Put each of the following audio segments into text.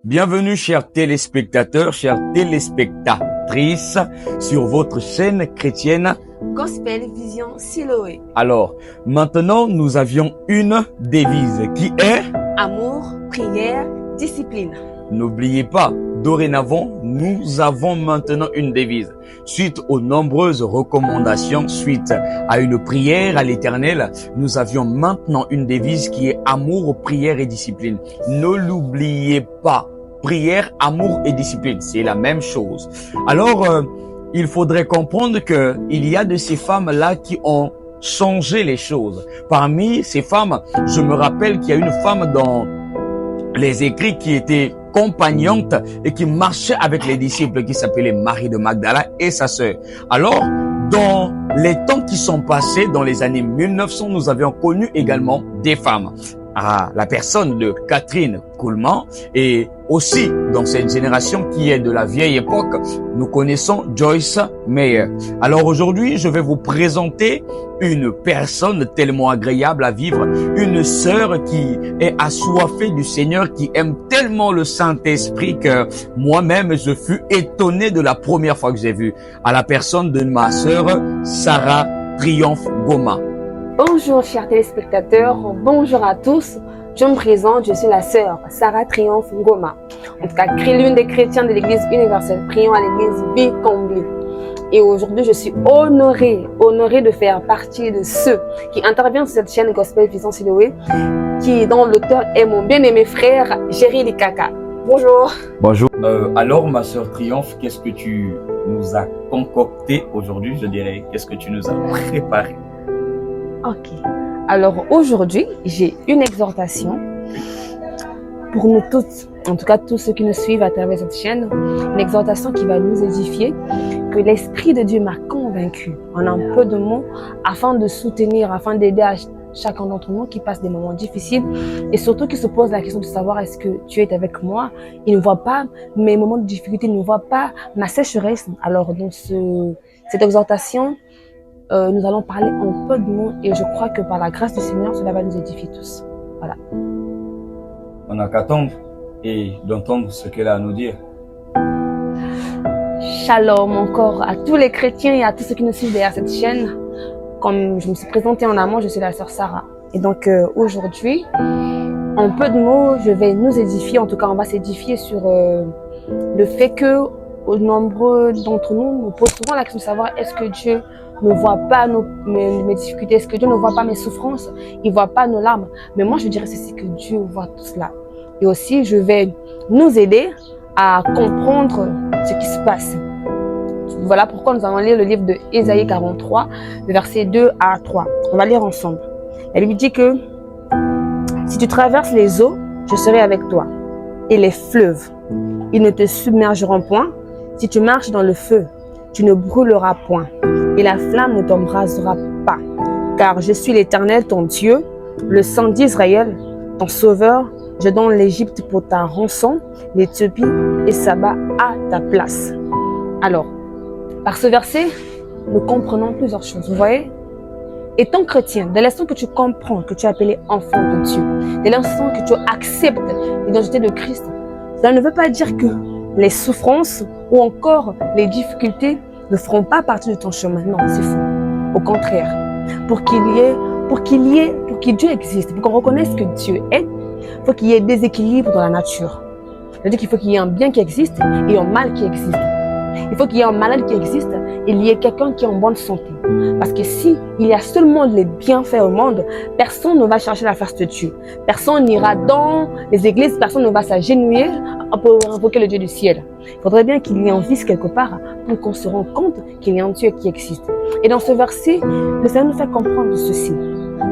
Bienvenue chers téléspectateurs, chères téléspectatrices sur votre chaîne chrétienne Gospel Vision Siloé. Alors, maintenant nous avions une devise qui est Amour, prière, discipline. N'oubliez pas, dorénavant, nous avons maintenant une devise. Suite aux nombreuses recommandations, suite à une prière à l'Éternel, nous avions maintenant une devise qui est amour, prière et discipline. Ne l'oubliez pas. Prière, amour et discipline, c'est la même chose. Alors, il faudrait comprendre que il y a de ces femmes-là qui ont changé les choses. Parmi ces femmes, je me rappelle qu'il y a une femme dans les écrits qui était compagnante et qui marchait avec les disciples qui s'appelait Marie de Magdala et sa sœur. Alors, dans les temps qui sont passés, dans les années 1900, nous avions connu également des femmes. La personne de Catherine Kuhlman et aussi dans cette génération qui est de la vieille époque, nous connaissons Joyce Meyer. Alors aujourd'hui, je vais vous présenter une personne tellement agréable à vivre, une sœur qui est assoiffée du Seigneur, qui aime tellement le Saint-Esprit que moi-même je fus étonné de la première fois que j'ai vu à la personne de ma sœur Sarah Triomphe Ngoma. Bonjour chers téléspectateurs, bonjour à tous. Je me présente, je suis la sœur Sarah Triomphe Ngoma. En tout cas, l'une des chrétiens de l'église universelle, prions à l'église Bicambly. Et aujourd'hui, je suis honorée de faire partie de ceux qui interviennent sur cette chaîne Gospel Vision Siloé, dont l'auteur est mon bien-aimé frère, Jerry Likaka. Bonjour. Bonjour. Alors, ma sœur Triomphe, qu'est-ce que tu nous as concocté aujourd'hui, je dirais? Qu'est-ce que tu nous as préparé? Ok. Alors aujourd'hui, j'ai une exhortation pour nous toutes, en tout cas tous ceux qui nous suivent à travers cette chaîne, une exhortation qui va nous édifier, que l'Esprit de Dieu m'a convaincu en un peu de mots, afin de soutenir, afin d'aider à chacun d'entre nous qui passe des moments difficiles et surtout qui se pose la question de savoir est-ce que Dieu est avec moi. Il ne voit pas mes moments de difficulté, il ne voit pas ma sécheresse. Alors dans cette exhortation, nous allons parler en peu de mots et je crois que par la grâce du Seigneur, cela va nous édifier tous. Voilà. On n'a qu'à attendre et d'entendre ce qu'elle a à nous dire. Shalom encore à tous les chrétiens et à tous ceux qui nous suivent derrière cette chaîne. Comme je me suis présentée en amont, je suis la sœur Sarah. Et donc aujourd'hui, en peu de mots, je vais nous édifier, en tout cas on va s'édifier sur le fait que nombreux d'entre nous nous posent souvent la question de savoir est-ce que Dieu ne voit pas mes difficultés, est-ce que Dieu ne voit pas mes souffrances, il ne voit pas nos larmes. Mais moi, je dirais ceci, que Dieu voit tout cela. Et aussi, je vais nous aider à comprendre ce qui se passe. Voilà pourquoi nous allons lire le livre de Ésaïe 43, le verset 2 à 3. On va lire ensemble. Elle lui dit que si tu traverses les eaux, je serai avec toi. Et les fleuves, ils ne te submergeront point. Si tu marches dans le feu, tu ne brûleras point. Et la flamme ne t'embrasera pas. Car je suis l'Éternel, ton Dieu, le sang d'Israël, ton sauveur. Je donne l'Égypte pour ta rançon, l'Éthiopie et Saba à ta place. Alors, par ce verset, nous comprenons plusieurs choses. Vous voyez? Étant chrétien, dès l'instant que tu comprends que tu es appelé enfant de Dieu, dès l'instant que tu acceptes l'identité de Christ, ça ne veut pas dire que les souffrances ou encore les difficultés ne feront pas partie de ton chemin. Non, c'est faux. Au contraire, pour que Dieu existe, pour qu'on reconnaisse que Dieu est, il faut qu'il y ait déséquilibre dans la nature. C'est-à-dire qu'il faut qu'il y ait un bien qui existe et un mal qui existe. Il faut qu'il y ait un malade qui existe et il y ait quelqu'un qui est en bonne santé. Parce que si il y a seulement les bienfaits au monde, personne ne va chercher la face de Dieu. Personne n'ira dans les églises, personne ne va s'agenouiller pour invoquer le Dieu du ciel. Il faudrait bien qu'il y ait un vice quelque part pour qu'on se rende compte qu'il y a un Dieu qui existe. Et dans ce verset, le Seigneur nous fait comprendre ceci.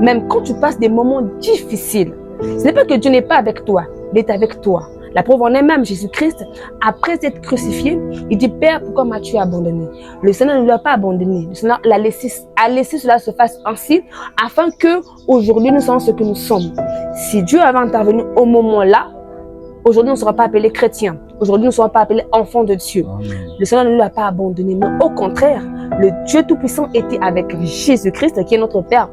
Même quand tu passes des moments difficiles, ce n'est pas que Dieu n'est pas avec toi, il est avec toi. La preuve en est même, Jésus-Christ, après être crucifié, il dit, Père, pourquoi m'as-tu abandonné? Le Seigneur ne l'a pas abandonné. Le Seigneur a laissé cela se faire ainsi, afin que aujourd'hui nous soyons ce que nous sommes. Si Dieu avait intervenu au moment-là, aujourd'hui nous ne serions pas appelés chrétiens. Aujourd'hui nous ne serions pas appelés enfants de Dieu. Amen. Le Seigneur ne l'a pas abandonné, mais au contraire, le Dieu Tout-Puissant était avec Jésus-Christ, qui est notre Père,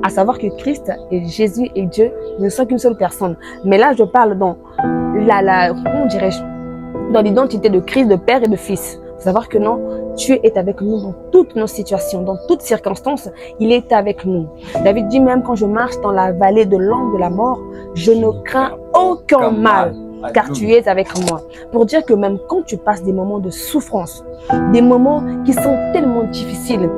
à savoir que Christ et Jésus et Dieu ne sont qu'une seule personne. Mais là, je parle dans comment dirais-je, dans l'identité de Christ, de Père et de Fils. Savoir que non, Dieu est avec nous dans toutes nos situations, dans toutes circonstances, il est avec nous. David dit même quand je marche dans la vallée de l'ombre de la mort, je ne crains aucun mal, car tu es avec moi. Pour dire que même quand tu passes des moments de souffrance, des moments qui sont tellement difficiles,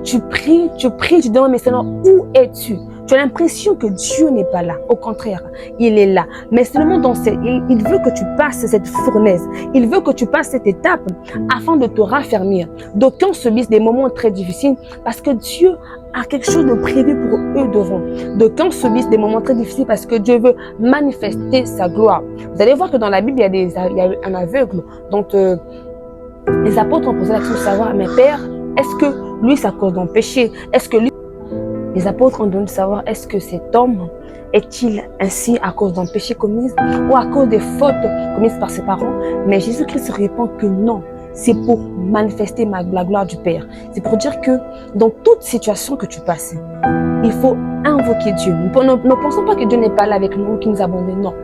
tu pries, tu demandes, mais Seigneur, où es-tu? Tu as l'impression que Dieu n'est pas là. Au contraire, il est là. Mais seulement il veut que tu passes cette fournaise. Il veut que tu passes cette étape afin de te raffermir. D'aucuns subissent des moments très difficiles parce que Dieu a quelque chose de prévu pour eux devant. D'aucuns subissent des moments très difficiles parce que Dieu veut manifester sa gloire. Vous allez voir que dans la Bible, il y a un aveugle dont les apôtres ont posé la question de savoir, mais Père, est-ce que lui, c'est à cause d'un péché? Est-ce que lui... Les apôtres ont demandé de savoir est-ce que cet homme est-il ainsi à cause d'un péché commis ou à cause des fautes commises par ses parents? Mais Jésus-Christ répond que non, c'est pour manifester la gloire du Père. C'est pour dire que dans toute situation que tu passes, il faut invoquer Dieu. Ne pensons pas que Dieu n'est pas là avec nous, qu'il nous abandonne. Non.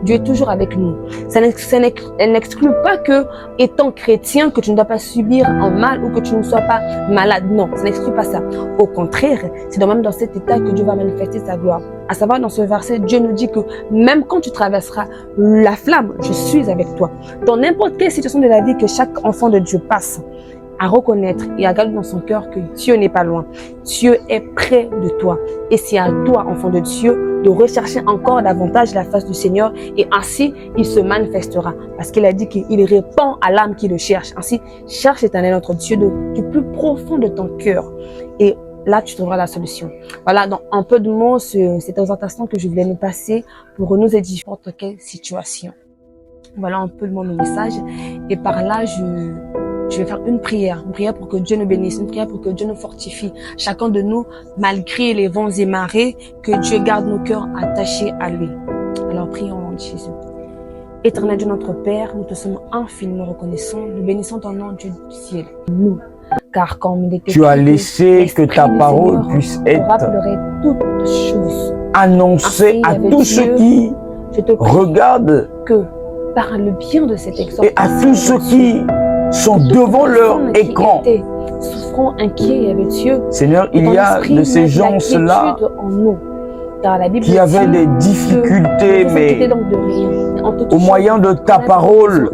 Dieu est toujours avec nous. Elle n'exclut pas que, étant chrétien, que tu ne dois pas subir un mal ou que tu ne sois pas malade. Non, ça n'exclut pas ça. Au contraire, c'est même dans cet état que Dieu va manifester sa gloire. À savoir, dans ce verset, Dieu nous dit que même quand tu traverseras la flamme, je suis avec toi. Dans n'importe quelle situation de la vie que chaque enfant de Dieu passe, à reconnaître et à garder dans son cœur que Dieu n'est pas loin. Dieu est près de toi. Et c'est à toi, enfant de Dieu, de rechercher encore davantage la face du Seigneur et ainsi, il se manifestera. Parce qu'il a dit qu'il répond à l'âme qui le cherche. Ainsi, cherche l'Éternel, notre Dieu, du plus profond de ton cœur. Et là, tu trouveras la solution. Voilà, donc un peu de mots sur cette exhortation que je voulais nous passer pour nous édifier n'importe quelle situation. Voilà un peu de mon message. Et par là, je vais faire une prière pour que Dieu nous bénisse, une prière pour que Dieu nous fortifie. Chacun de nous, malgré les vents et marées, que Dieu garde nos cœurs attachés à lui. Alors prions au nom de Jésus. Éternel Dieu notre Père, nous te sommes infiniment reconnaissants. Nous bénissons ton nom, Dieu du ciel. Nous, car comme il était tu as laissé que ta parole Seigneur, puisse être toutes choses annoncée à tous ceux qui regardent que par le bien de cette exhortation et à tous ceux qui sont devant leur écran. Souffrant, inquiets avec Dieu. Seigneur, il y a de ces gens-là qui avaient des difficultés, mais au moyen de ta parole,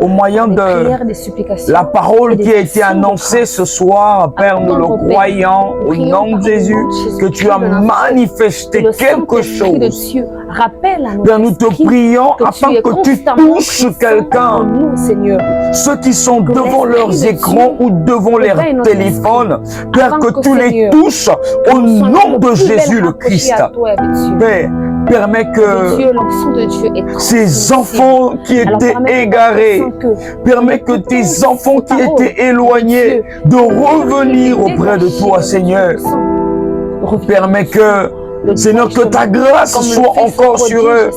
au moyen de la parole qui a été annoncée ce soir, Père, nous le croyons, au nom de Jésus, que tu as manifesté quelque chose. Père, nous te prions afin que tu touches quelqu'un, ceux qui sont devant leurs écrans ou devant leurs téléphones, Père, que tu les touches au nom de Jésus le Christ. Père, permets que ces enfants qui étaient égarés, permets que tes enfants qui étaient éloignés de revenir auprès de toi, Seigneur. Permets que, Seigneur, que ta grâce soit encore sur eux.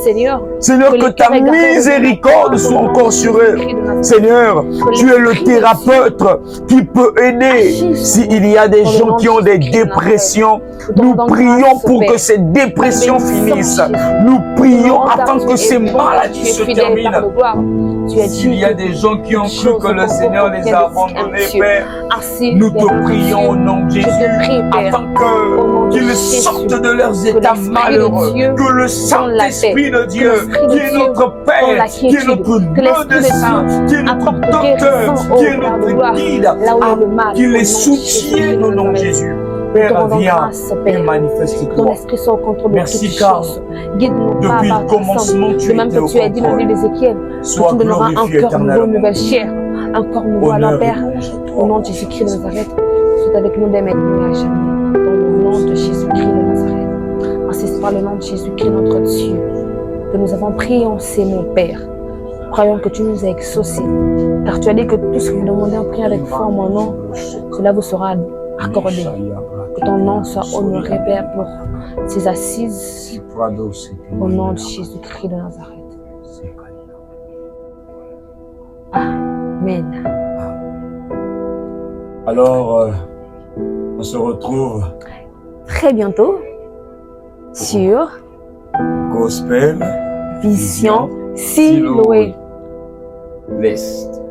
Seigneur, que ta miséricorde soit encore sur eux. Seigneur, tu es le thérapeute qui peut aider. S'il y a des gens qui ont des dépressions, nous prions pour que ces dépressions finissent. Nous prions afin que ces maladies se terminent. S'il y a des gens qui ont cru que le Seigneur les a abandonnés, Père, nous te prions au nom de Jésus, afin qu'ils sortent de leurs états malheureux, que le Saint-Esprit de Dieu, qui est notre Père, qui est notre médecin, qui est notre docteur, qui est notre guide, qu'il les soutienne au nom de Jésus. Père, viens et manifeste-toi. Merci car depuis le commencement, tu étais au contrôle. Sois glorifié, éternellement. Un corps nouveau à Père, au nom de Jésus-Christ de Nazareth, sois avec nous dès maintenant et à jamais. Dans le nom de Jésus-Christ de Nazareth. Ainsi c'est par le nom de Jésus-Christ notre Dieu que nous avons prié en ces mon Père. Croyons que tu nous as exaucés. Car tu as dit que tout ce que vous demandez en priant avec foi en mon nom, cela vous sera accordé. Que ton nom soit honoré, Père, pour ces assises. Au nom de Jésus-Christ de Nazareth. Amen. Alors, on se retrouve très bientôt sur Gospel Vision Siloé. Blessed.